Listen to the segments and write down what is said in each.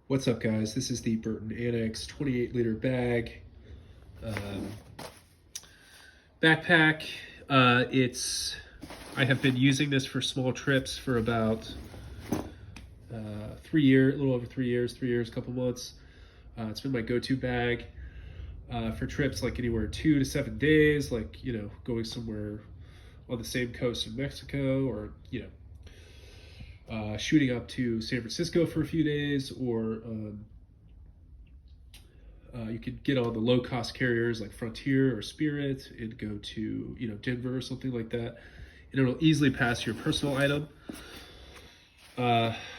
What's up, guys? This is the Burton Annex 28-liter bag backpack. I have been using this for small trips for about 3 years, a little over 3 years, a couple months. It's been my go-to bag for trips like anywhere 2 to 7 days, like, going somewhere on the same coast of Mexico, or, shooting up to San Francisco for a few days, or you could get on the low-cost carriers like Frontier or Spirit and go to Denver or something like that, and it'll easily pass your personal item.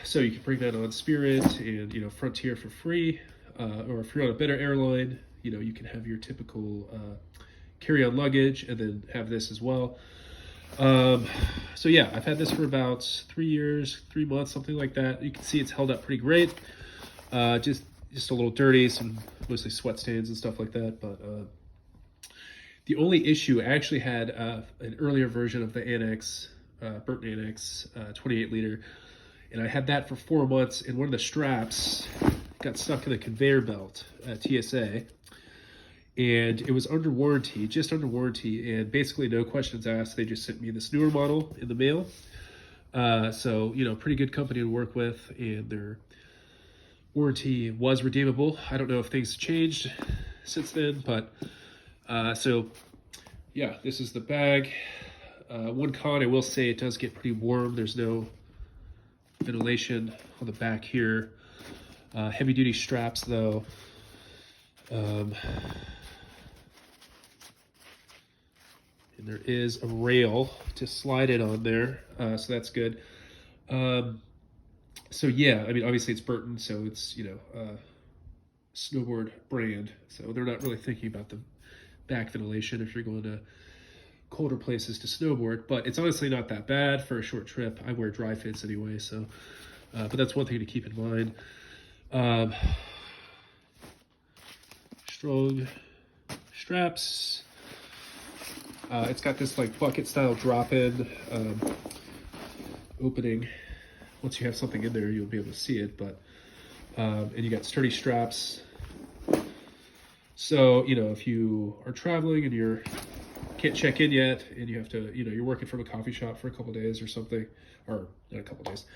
So you can bring that on Spirit and Frontier for free, or if you're on a better airline, you can have your typical carry-on luggage and then have this as well. So yeah, I've had this for about 3 years, 3 months, something like that. You can see it's held up pretty great. Just a little dirty, some mostly sweat stains and stuff like that. But the only issue, I actually had an earlier version of the Annex, Burton Annex 28-liter, and I had that for 4 months, and one of the straps got stuck in the conveyor belt at TSA. And it was under warranty, just under warranty, and basically no questions asked. They just sent me this newer model in the mail. So, pretty good company to work with, and their warranty was redeemable. I don't know if things changed since then, but so yeah, this is the bag. One con, I will say, it does get pretty warm. There's no ventilation on the back here. Heavy duty straps though. And there is a rail to slide it on there, so that's good. So yeah, I mean, obviously it's Burton, so it's, snowboard brand. So they're not really thinking about the back ventilation if you're going to colder places to snowboard, but it's honestly not that bad for a short trip. I wear dry fits anyway, so, but that's one thing to keep in mind. Strong straps. It's got this like bucket style drop-in opening. Once you have something in there, you'll be able to see it, but and you got sturdy straps. So, if you are traveling and you can't check in yet, and you have to, you're working from a coffee shop for a couple days or something, or not a couple days,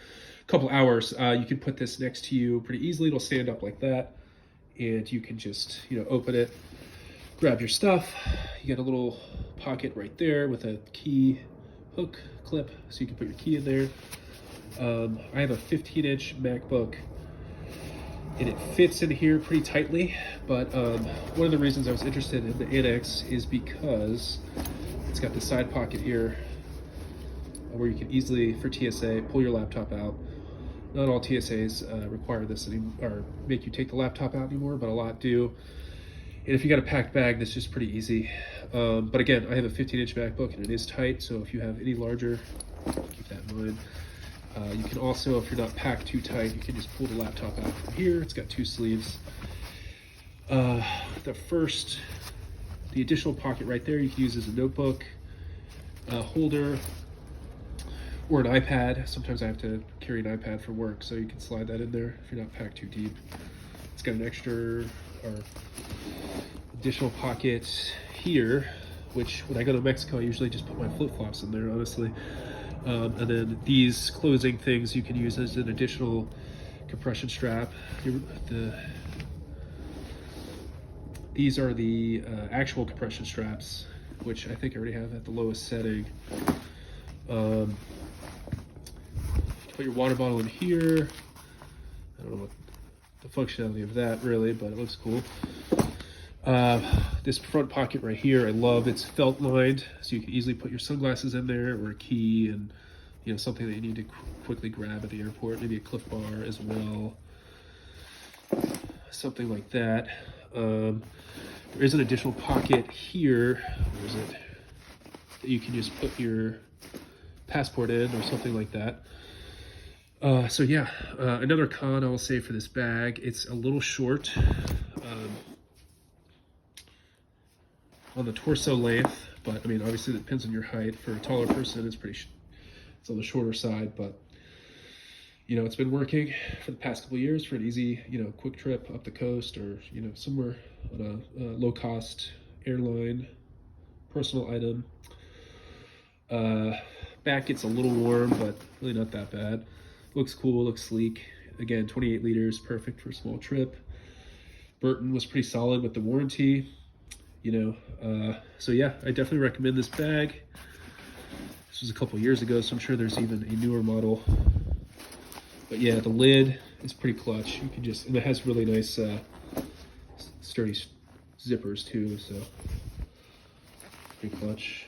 a couple hours, you can put this next to you pretty easily. It'll stand up like that, and you can just, open it, grab your stuff. You get a little pocket right there with a key hook clip, so you can put your key in there. I have a 15-inch MacBook, and it fits in here pretty tightly, but one of the reasons I was interested in the Annex is because it's got the side pocket here where you can easily, for TSA, pull your laptop out. Not all TSAs require this or make you take the laptop out anymore, but a lot do. And if you got a packed bag, that's just pretty easy. But again, I have a 15-inch MacBook, and it is tight, so if you have any larger, keep that in mind. You can also, if you're not packed too tight, you can just pull the laptop out from here. It's got 2 sleeves. The additional pocket right there, you can use as a notebook holder or an iPad. Sometimes I have to carry an iPad for work, so you can slide that in there if you're not packed too deep. It's got an extra or additional pocket here, which when I go to Mexico, I usually just put my flip-flops in there, honestly. And then these closing things you can use as an additional compression strap. These are the actual compression straps, which I think I already have at the lowest setting. Put your water bottle in here. I don't know what the functionality of that really, but it looks cool. This front pocket right here, I love. It's felt lined, so you can easily put your sunglasses in there, or a key, and something that you need to quickly grab at the airport, maybe a Cliff Bar as well, something like that. There is an additional pocket here. Where is it? That you can just put your passport in, or something like that. So yeah, another con I will say for this bag, it's a little short on the torso length, but I mean, obviously it depends on your height. For a taller person, it's on the shorter side, but You know, it's been working for the past couple of years for an easy, you know, quick trip up the coast, or, you know, somewhere on a low-cost airline, personal item. Back gets a little warm, but really not that bad. Looks cool, looks sleek. Again, 28 liters, perfect for a small trip. Burton was pretty solid with the warranty, you know. So yeah, I definitely recommend this bag. This was a couple years ago, so I'm sure there's even a newer model. But yeah, the lid is pretty clutch. You can just, and it has really nice sturdy zippers too, so pretty clutch.